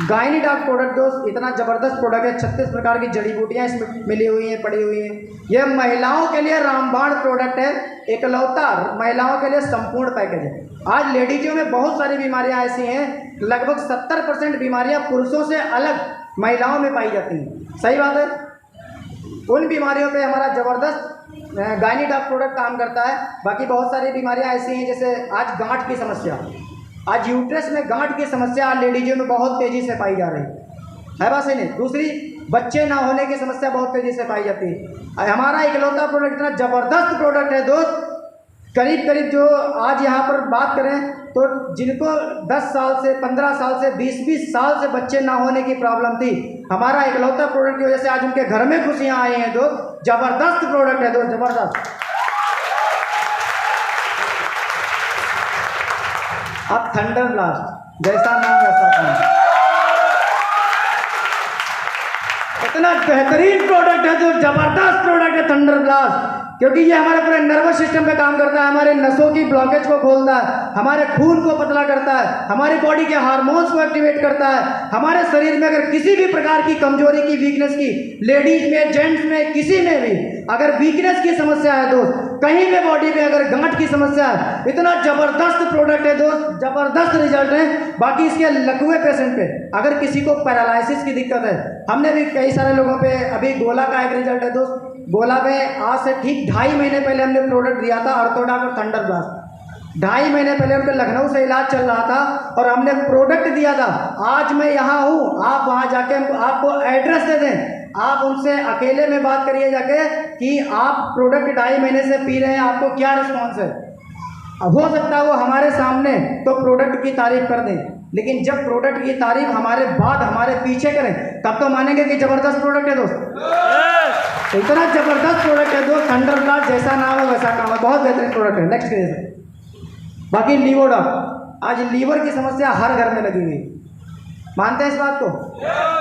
गायनीडॉक प्रोडक्ट दोस्त इतना ज़बरदस्त प्रोडक्ट है, 36 प्रकार की जड़ी बूटियाँ इसमें मिली हुई हैं, पड़ी हुई हैं। यह महिलाओं के लिए रामबाण प्रोडक्ट है, एकलौता महिलाओं के लिए संपूर्ण पैकेज है। आज लेडीजों में बहुत सारी बीमारियाँ ऐसी हैं, लगभग 70% बीमारियाँ पुरुषों से अलग महिलाओं में पाई जाती हैं। सही बात है। उन बीमारियों पे हमारा ज़बरदस्त गायनीडॉक प्रोडक्ट काम करता है। बाकी बहुत सारी बीमारियाँ ऐसी हैं, जैसे आज गांठ की समस्या, आज यूट्रस में गांठ की समस्या लेडीजों में बहुत तेज़ी से पाई जा रही है बात सही नहीं। दूसरी, बच्चे ना होने की समस्या बहुत तेज़ी से पाई जाती है। हमारा इकलौता प्रोडक्ट इतना ज़बरदस्त प्रोडक्ट है दोस्त, करीब जो आज यहाँ पर बात करें तो जिनको 10 साल से, 15 साल से, 20 साल से बच्चे ना होने की प्रॉब्लम थी, हमारा इकलौता प्रोडक्ट की वजह से आज उनके घर में खुशियाँ आई हैं दोस्त। ज़बरदस्त प्रोडक्ट है दोस्त, ज़बरदस्त। अब थंडर ब्लास्ट, जैसा नाम वैसा काम, इतना बेहतरीन प्रोडक्ट है, जो जबरदस्त प्रोडक्ट है थंडर ब्लास्ट, क्योंकि ये हमारे पूरे नर्वस सिस्टम पे काम करता है, हमारे नसों की ब्लॉकेज को खोलता है, हमारे खून को पतला करता है, हमारी बॉडी के हार्मोन्स को एक्टिवेट करता है। हमारे शरीर में अगर किसी भी प्रकार की कमजोरी की, वीकनेस की, लेडीज में, जेंट्स में, किसी में भी अगर वीकनेस की समस्या है दोस्त, कहीं भी बॉडी में अगर गांठ की समस्या है, इतना ज़बरदस्त प्रोडक्ट है दोस्त, ज़बरदस्त रिजल्ट है। बाकी इसके लकवे पेशेंट पे अगर किसी को पैरालिसिस की दिक्कत है, हमने भी कई सारे लोगों पे, अभी गोला का एक रिजल्ट है दोस्त, गोला में आज से ठीक 2.5 महीने पहले हमने प्रोडक्ट दिया था, ऑर्थोडाक और थंडर ब्लास्ट। 2.5 महीने पहले उनके लखनऊ से इलाज चल रहा था और हमने प्रोडक्ट दिया था। आज मैं यहाँ हूँ, आप वहाँ जाके आपको एड्रेस दे दें, आप उनसे अकेले में बात करिए जाके कि आप प्रोडक्ट 2.5 महीने से पी रहे हैं, आपको क्या रिस्पॉन्स है। अब हो सकता है वो हमारे सामने तो प्रोडक्ट की तारीफ कर दें, लेकिन जब प्रोडक्ट की तारीफ हमारे बाद हमारे पीछे करें तब तो मानेंगे कि ज़बरदस्त प्रोडक्ट है दोस्त। इतना ज़बरदस्त प्रोडक्ट है दोस्त, थंडर ब्लास्ट जैसा नाम है वैसा काम है, बहुत बेहतरीन प्रोडक्ट है। Next case. बाकी लीवोडॉक, आज लीवर की समस्या हर घर में लगी हुई, मानते हैं इस बात को?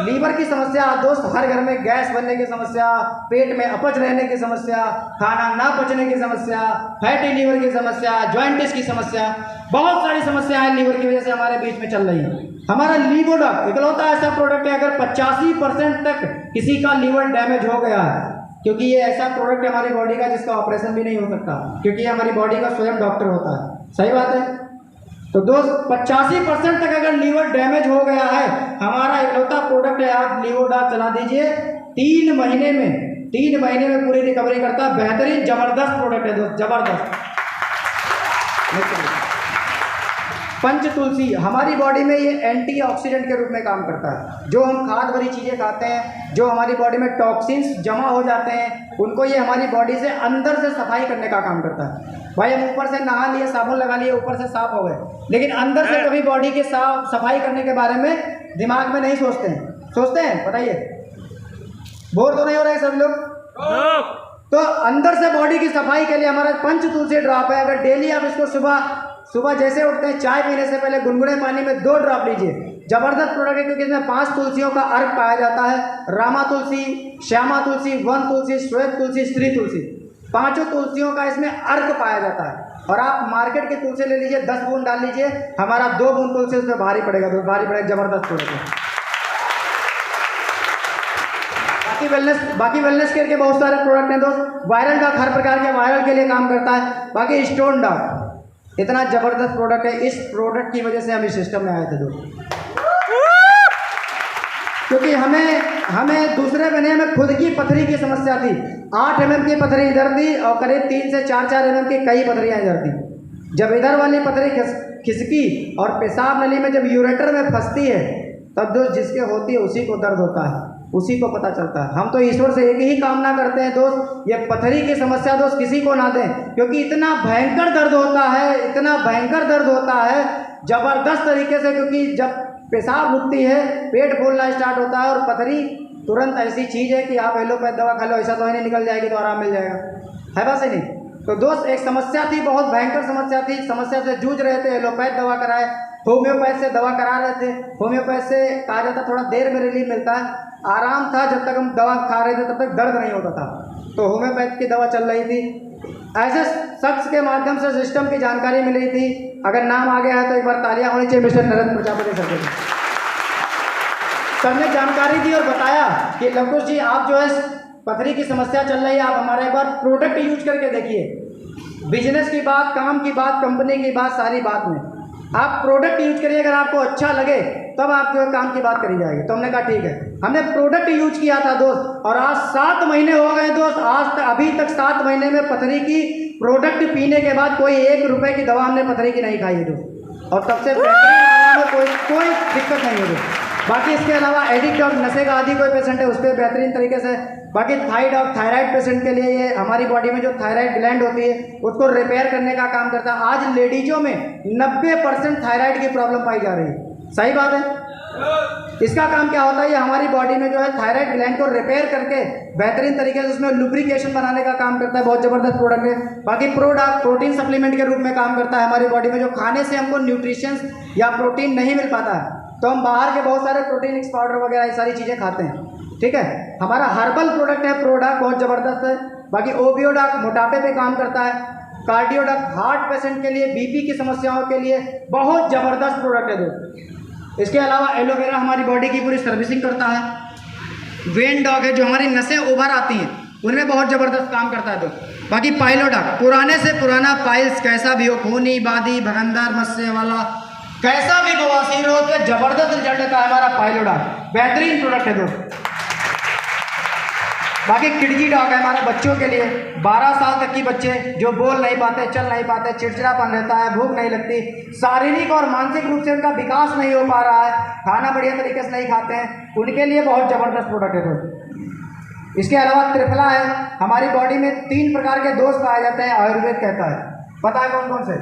लीवर की समस्या दोस्त हर घर में, गैस बनने की समस्या, पेट में अपच रहने की समस्या, खाना ना पचने की समस्या, फैटी लीवर की समस्या, जॉइंटिस की समस्या, बहुत सारी समस्याएं लीवर की वजह से हमारे बीच में चल रही हैं। हमारा लीवोडॉक इकलौता ऐसा प्रोडक्ट है, अगर 85% तक किसी का लीवर डैमेज हो गया है, क्योंकि ये ऐसा प्रोडक्ट है हमारी बॉडी का जिसका ऑपरेशन भी नहीं हो सकता, क्योंकि ये हमारी बॉडी का स्वयं डॉक्टर होता है। सही बात है? तो दोस्त 85% तक अगर लीवर डैमेज हो गया है, हमारा इकलौता प्रोडक्ट है, आप लीवोडॉक चला दीजिए, 3 महीने में पूरी रिकवरी करता है। बेहतरीन जबरदस्त प्रोडक्ट है दोस्त, जबरदस्त। पंच तुलसी हमारी बॉडी में ये एंटीऑक्सीडेंट के रूप में काम करता है। जो हम खाद भरी चीज़ें खाते हैं, जो हमारी बॉडी में टॉक्सिन्स जमा हो जाते हैं, उनको ये हमारी बॉडी से अंदर से सफाई करने का काम करता है। भाई हम ऊपर से नहा लिए, साबुन लगा लिए, ऊपर से साफ हो गए, लेकिन अंदर से कभी बॉडी की सफाई करने के बारे में दिमाग में नहीं सोचते हैं। सोचते हैं? बताइए, बोर तो नहीं हो रहे सब लोग? तो अंदर से बॉडी की सफाई के लिए हमारा पंच तुलसी ड्रॉप है। अगर डेली आप इसको सुबह जैसे उठते हैं चाय पीने से पहले गुनगुने पानी में 2 ड्रॉप लीजिए। जबरदस्त प्रोडक्ट है, क्योंकि इसमें 5 तुलसियों का अर्क पाया जाता है। रामा तुलसी, श्यामा तुलसी, वन तुलसी, श्वेत तुलसी, स्त्री तुलसी, 5 तुलसियों का इसमें अर्क पाया जाता है। और आप मार्केट की तुलसी ले लीजिए, 10 बूंद डाल लीजिए, हमारा 2 बूंद तुलसी उसमें भारी पड़ेगा, तो भारी पड़ेगा। जबरदस्त प्रोडक्ट है। बाकी वेलनेस केयर के बहुत सारे प्रोडक्ट हैं दोस्त। वायरल डॉग हर प्रकार के वायरल के लिए काम करता है। बाकी स्टोन डॉग इतना जबरदस्त प्रोडक्ट है, इस प्रोडक्ट की वजह से हम इस सिस्टम में आए थे दोस्त, क्योंकि हमें दूसरे महीने में खुद की पथरी की समस्या थी। 8 mm की पथरी इधर थी और करीब 3 से 4 mm की कई पथरियाँ इधर थी। जब इधर वाली पथरी खिसकी और पेशाब नली में जब यूरेटर में फंसती है, तब दोस्त जिसके होती है उसी को दर्द होता है, उसी को पता चलता है। हम तो ईश्वर से एक ही कामना करते हैं दोस्त, ये पथरी की समस्या दोस्त किसी को ना दें, क्योंकि इतना भयंकर दर्द होता है, इतना भयंकर दर्द होता है जबरदस्त तरीके से। क्योंकि जब पेशाब रुकती है, पेट फूलना स्टार्ट होता है, और पथरी तुरंत ऐसी चीज़ है कि आप एलोपैथ दवा खा लो, ऐसा तो नहीं निकल जाएगी तो आराम मिल जाएगा, है बस ही नहीं। तो दोस्त एक समस्या थी, बहुत भयंकर समस्या थी, समस्या से जूझ रहे थे, एलोपैथ दवा कराए, होम्योपैथ से दवा करा रहे थे। होम्योपैथ से कहा जाता थोड़ा देर में रिलीफ मिलता है, आराम था, जब तक हम दवा खा रहे थे तब तक दर्द नहीं होता था, तो होम्योपैथ की दवा चल रही थी। ऐसे शख्स के माध्यम से सिस्टम की जानकारी मिल रही थी। अगर नाम आ गया है तो एक बार तालियां होनी चाहिए मिस्टर नरेंद्र प्रजापति सर के। सर ने जानकारी दी और बताया कि लवकुश जी, आप जो है पथरी की समस्या चल रही है, आप हमारा एक बार प्रोडक्ट यूज करके देखिए। बिजनेस की बात, काम की बात, कंपनी की बात, सारी बात में आप प्रोडक्ट यूज करिए, अगर आपको अच्छा लगे तब आप जो काम की बात करी जाएगी। तो हमने कहा ठीक है, हमने प्रोडक्ट यूज किया था दोस्त, और आज 7 महीने हो गए दोस्त, आज तक अभी तक 7 महीने में पथरी की प्रोडक्ट पीने के बाद कोई 1 रुपये की दवा हमने पथरी की नहीं खाई है दोस्त, और तब से बेहतरीन आराम है, कोई दिक्कत नहीं है दोस्त। बाकी इसके अलावा एडिक्ट और नशे का आदि कोई पेशेंट है उस पर बेहतरीन तरीके से। बाकी थायराइड पेशेंट के लिए ये हमारी बॉडी में जो थायराइड ग्लैंड होती है उसको रिपेयर करने का काम करता है। आज लेडीजों में 90% थायराइड की प्रॉब्लम पाई जा रही है, सही बात है। इसका काम क्या होता है, ये हमारी बॉडी में जो है थायराइड ग्लैंड को रिपेयर करके बेहतरीन तरीके से उसमें लुब्रिकेशन बनाने का काम करता है। बहुत जबरदस्त प्रोडक्ट है। बाकी प्रोडक्ट प्रोटीन सप्लीमेंट के रूप में काम करता है हमारी बॉडी में। जो खाने से हमको न्यूट्रिशंस या प्रोटीन नहीं मिल पाता है तो हम बाहर के बहुत सारे प्रोटीन एक्स पाउडर वगैरह ये सारी चीज़ें खाते हैं, ठीक है। हमारा हर्बल प्रोडक्ट है, प्रोडक्ट बहुत ज़बरदस्त है। बाकी ओबियोडॉक मोटापे पे काम करता है। कार्डियोडॉक हार्ट पेशेंट के लिए, बीपी की समस्याओं के लिए बहुत ज़बरदस्त प्रोडक्ट है दोस्त। इसके अलावा एलोवेरा हमारी बॉडी की पूरी सर्विसिंग करता है। वेन डॉग है, जो हमारी नसें उभर आती हैं उनमें बहुत ज़बरदस्त काम करता है दोस्त। बाकी पाइलोडॉक, पुराने से पुराना पाइल्स कैसा भी हो, खूनी, बादी, भगंदर, मस्से वाला, कैसा भी बवासीर हो, तो जबरदस्त रिजल्ट देता है हमारा पाइलोडॉक, बेहतरीन प्रोडक्ट है दोस्त। बाकी किडजी डॉग है हमारे बच्चों के लिए। 12 साल तक की बच्चे जो बोल नहीं पाते, चल नहीं पाते, चिड़चिड़ापन रहता है, भूख नहीं लगती, शारीरिक और मानसिक रूप से उनका विकास नहीं हो पा रहा है, खाना बढ़िया तरीके से नहीं खाते हैं, उनके लिए बहुत ज़बरदस्त प्रोडक्ट है दोस्त। इसके अलावा त्रिफला है। हमारी बॉडी में 3 प्रकार के दोष पाए जाते हैं, आयुर्वेद कहता है। पता है कौन कौन से?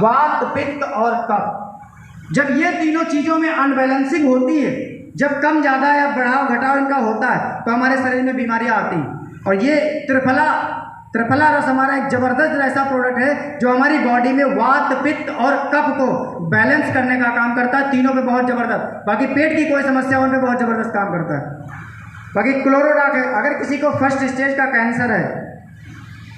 वात, पित्त और कफ। जब ये तीनों चीज़ों में अनबैलेंसिंग होती है, जब कम ज़्यादा या बढ़ाव घटाव इनका होता है, तो हमारे शरीर में बीमारियाँ आती हैं। और ये त्रिफला रस हमारा एक ज़बरदस्त ऐसा प्रोडक्ट है जो हमारी बॉडी में वात, पित्त और कफ को बैलेंस करने का काम करता है, तीनों पे बहुत ज़बरदस्त। बाकी पेट की कोई समस्या उन पे बहुत ज़बरदस्त काम करता है। बाकी क्लोरोडाक है। अगर किसी को फर्स्ट स्टेज का कैंसर है,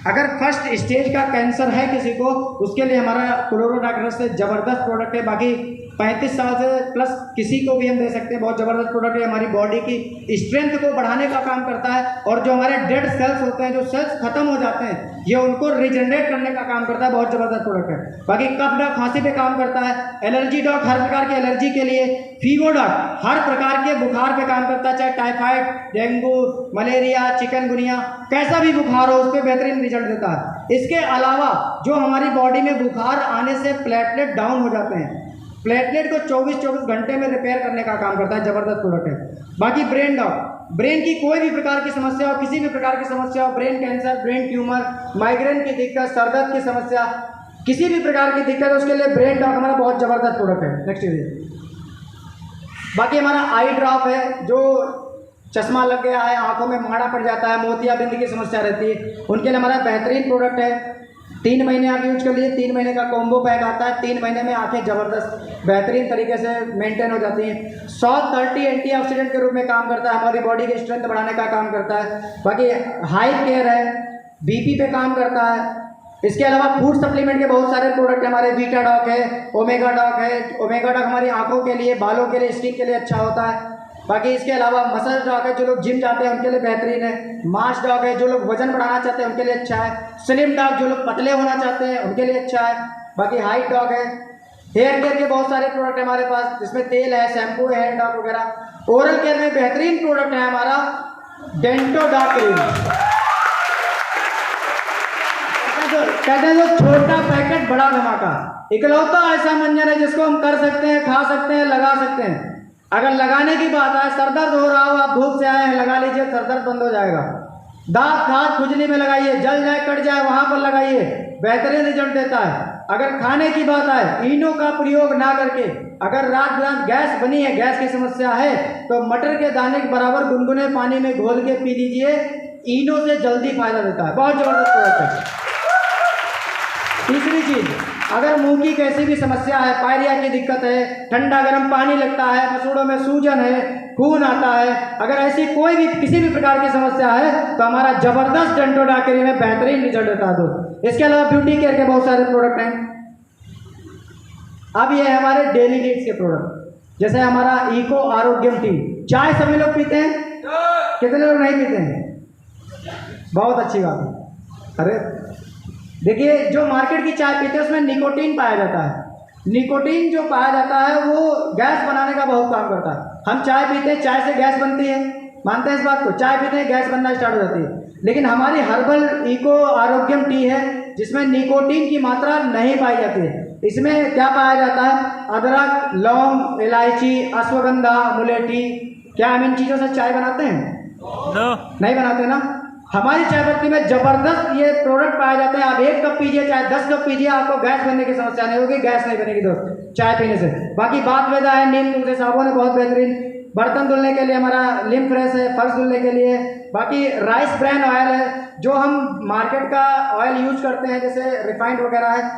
अगर फर्स्ट स्टेज का कैंसर है किसी को, उसके लिए हमारा क्लोरोडाक रस से ज़बरदस्त प्रोडक्ट है। बाकी 35 साल से प्लस किसी को भी हम दे सकते हैं, बहुत ज़बरदस्त प्रोडक्ट है। हमारी बॉडी की स्ट्रेंथ को बढ़ाने का काम करता है, और जो हमारे डेड सेल्स होते हैं, जो सेल्स खत्म हो जाते हैं, ये उनको रिजनरेट करने का काम करता है। बहुत ज़बरदस्त प्रोडक्ट है। बाकी कफ डॉक खांसी पे काम करता है। एलर्जी डॉक हर प्रकार की एलर्जी के लिए। फीवर डॉक हर प्रकार के बुखार पे काम करता है, चाहे टाइफाइड, डेंगू, मलेरिया, चिकनगुनिया, कैसा भी बुखार हो उस पर बेहतरीन रिजल्ट देता है। इसके अलावा जो हमारी बॉडी में बुखार आने से प्लेटलेट डाउन हो जाते हैं, प्लेटलेट को 24 घंटे में रिपेयर करने का काम करता है। ज़बरदस्त प्रोडक्ट है। बाकी ब्रेन डॉक, ब्रेन की कोई भी प्रकार की समस्या हो, किसी भी प्रकार की समस्या हो, brain cancer, brain tumour, migraine की दिक्कत, सरदर्द की समस्या, किसी भी प्रकार की दिक्कत है, उसके लिए ब्रेन डॉक हमारा बहुत ज़बरदस्त प्रोडक्ट है। नेक्स्ट बाकी हमारा आई ड्रॉप है। जो चश्मा लग गया है, आंखों में माड़ा पड़ जाता है, मोतियाबिंद की समस्या रहती है, उनके लिए हमारा बेहतरीन प्रोडक्ट है। 3 महीने आप यूज कर लीजिए। 3 महीने का कॉम्बो पैक आता है। 3 महीने में आंखें ज़बरदस्त बेहतरीन तरीके से मेंटेन हो जाती हैं। 130 एंटीऑक्सीडेंट के रूप में काम करता है, हमारी बॉडी की स्ट्रेंथ बढ़ाने का काम करता है। बाकी हाई केयर है, बीपी पे काम करता है। इसके अलावा फूड सप्लीमेंट के बहुत सारे प्रोडक्ट हमारे, बीटा डॉक है, ओमेगा डॉक है। ओमेगा डॉक हमारी आंखों के लिए, बालों के लिए, स्किन के लिए अच्छा होता है। बाकी इसके अलावा मसल डॉक है, जो लोग जिम जाते हैं उनके लिए बेहतरीन है। मास डॉक है, जो लोग वजन बढ़ाना चाहते हैं उनके लिए अच्छा है। स्लिम डॉक, जो लोग पतले होना चाहते हैं उनके लिए अच्छा है। बाकी हाइट डॉक है। हेयर केयर के बहुत सारे प्रोडक्ट है हमारे पास, जिसमें तेल है, शैम्पू है, हेयर डॉक वगैरह। ओरल केयर में बेहतरीन प्रोडक्ट है हमारा डेंटो डॉक क्रीम। कहते हैं जो छोटा पैकेट बड़ा धमाका, इकलौता ऐसा मंजर है जिसको हम कर सकते हैं, खा सकते हैं, लगा सकते हैं। अगर लगाने की बात आए, सरदर्द हो रहा हो, आप धूप से आए हैं, लगा लीजिए, सरदर्द बंद हो जाएगा। दांत खाद खुजली में लगाइए, जल जाए, कट जाए, वहां पर लगाइए, बेहतरीन रिजल्ट देता है। अगर खाने की बात आए, इनो का प्रयोग ना करके, अगर रात रात गैस बनी है, गैस की समस्या है, तो मटर के दाने के बराबर गुनगुने पानी में घोल के पी लीजिए, इनो से जल्दी फायदा देता है। बहुत जबरदस्त प्रोडक्ट है। तीसरी चीज, अगर मुंह की कैसी भी समस्या है, पायरिया की दिक्कत है, ठंडा गर्म पानी लगता है, मसूड़ों में सूजन है, खून आता है, अगर ऐसी कोई भी किसी भी प्रकार की समस्या है, तो हमारा जबरदस्त डेंटो डॉक क्रीम में बेहतरीन रिजल्ट देता है दोस्तों। इसके अलावा ब्यूटी केयर के बहुत सारे प्रोडक्ट हैं। अब ये है हमारे डेली नीड्स के प्रोडक्ट, जैसे हमारा इको आरोग्यम टी। चाय सभी लोग पीते हैं, कितने लोग नहीं पीते हैं? बहुत अच्छी बात है। अरे देखिए, जो मार्केट की चाय पीते हैं उसमें निकोटीन पाया जाता है। निकोटीन जो पाया जाता है वो गैस बनाने का बहुत काम करता है। हम चाय पीते हैं, चाय से गैस बनती है, मानते हैं इस बात को? चाय पीते हैं, गैस बनना स्टार्ट हो जाती है। लेकिन हमारी हर्बल इको आरोग्यम टी है जिसमें निकोटीन की मात्रा नहीं पाई जाती है। इसमें क्या पाया जाता है? अदरक, लौंग, इलायची, अश्वगंधा, मुलेठी। क्या हम इन चीज़ों से चाय बनाते हैं? नहीं बनाते ना। हमारी चाय पत्ती में जबरदस्त ये प्रोडक्ट पाया जाता है। आप 1 कप पीजिए, चाहे 10 कप पीजिए, आपको गैस बनने की समस्या नहीं होगी, गैस नहीं बनेगी दोस्त चाय पीने से। बाकी बात वेदा है, नीम तुलसी साबुन है बहुत बेहतरीन। बर्तन धुलने के लिए हमारा लिम फ्रेश है, फर्श धुलने के लिए। बाकी राइस ब्रांड ऑयल है, जो हम मार्केट का ऑयल यूज करते हैं, जैसे रिफाइंड वगैरह है।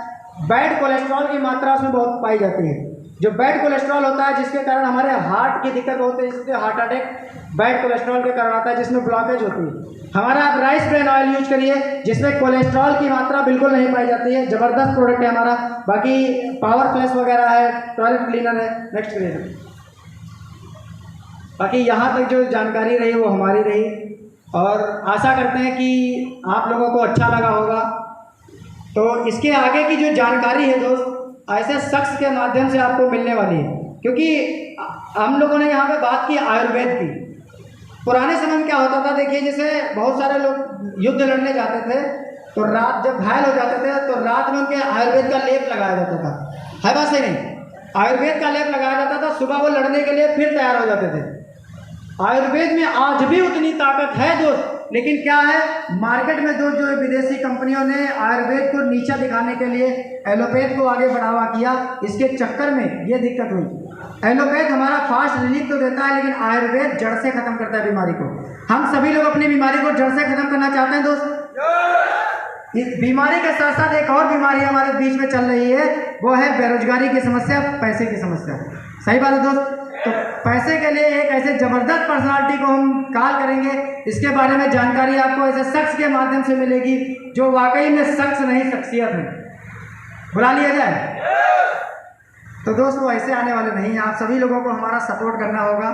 बैड कोलेस्ट्रॉल की मात्रा उसमें बहुत पाई जाती है। जो बैड कोलेस्ट्रॉल होता है, जिसके कारण हमारे हार्ट की दिक्कत होती है, जिससे हार्ट अटैक बैड कोलेस्ट्रॉल के कारण आता है, जिसमें ब्लॉकेज होती है। हमारा आप राइस ब्रांड ऑयल यूज करिए, जिसमें कोलेस्ट्रॉल की मात्रा बिल्कुल नहीं पाई जाती है। जबरदस्त प्रोडक्ट है हमारा। बाकी पावर प्लस वगैरह है, टॉयलेट क्लीनर है। Next cleaner. बाकी यहाँ तक जो जानकारी रही वो हमारी रही, और आशा करते हैं कि आप लोगों को अच्छा लगा होगा। तो इसके आगे की जो जानकारी है दोस्त, ऐसे शख्स के माध्यम से आपको मिलने वाली है, क्योंकि हम लोगों ने यहाँ पे बात की आयुर्वेद की। पुराने समय में क्या होता था, देखिए, जैसे बहुत सारे लोग युद्ध लड़ने जाते थे, तो रात जब घायल हो जाते थे तो रात में उनके आयुर्वेद का लेप लगाया जाता था। है बात सही नहीं? आयुर्वेद का लेप लगाया जाता था, सुबह वो लड़ने के लिए फिर तैयार हो जाते थे। आयुर्वेद में आज भी उतनी ताकत है दोस्त, लेकिन क्या है, मार्केट में जो विदेशी कंपनियों ने आयुर्वेद को नीचा दिखाने के लिए एलोपैथ को आगे बढ़ावा किया, इसके चक्कर में ये दिक्कत हुई। एलोपैथ हमारा फास्ट रिलीफ तो देता है, लेकिन आयुर्वेद जड़ से खत्म करता है बीमारी को। हम सभी लोग अपनी बीमारी को जड़ से खत्म करना चाहते हैं दोस्त। इस बीमारी के साथ साथ एक और बीमारी हमारे बीच में चल रही है, वो है बेरोजगारी की समस्या, पैसे की समस्या। सही बात है दोस्त। तो पैसे के लिए एक ऐसे जबरदस्त पर्सनालिटी को हम कॉल करेंगे, इसके बारे में जानकारी आपको ऐसे शख्स के माध्यम से मिलेगी जो वाकई में शख्स नहीं शख्सियत है। बुला लिया जाए तो दोस्त वो ऐसे आने वाले नहीं हैं। आप सभी लोगों को हमारा सपोर्ट करना होगा,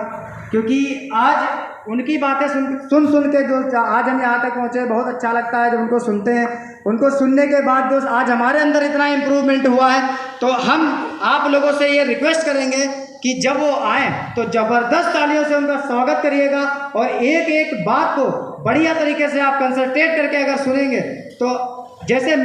क्योंकि आज उनकी बातें सुन के दोस्त आज हम यहाँ तक पहुँचे। बहुत अच्छा लगता है जब उनको सुनते हैं। उनको सुनने के बाद दोस्त आज हमारे अंदर इतना इम्प्रूवमेंट हुआ है, तो हम आप लोगों से ये रिक्वेस्ट करेंगे कि जब वो आएँ तो ज़बरदस्त तालियों से उनका स्वागत करिएगा, और एक एक बात को बढ़िया तरीके से आप कंसंट्रेट करके अगर सुनेंगे तो जैसे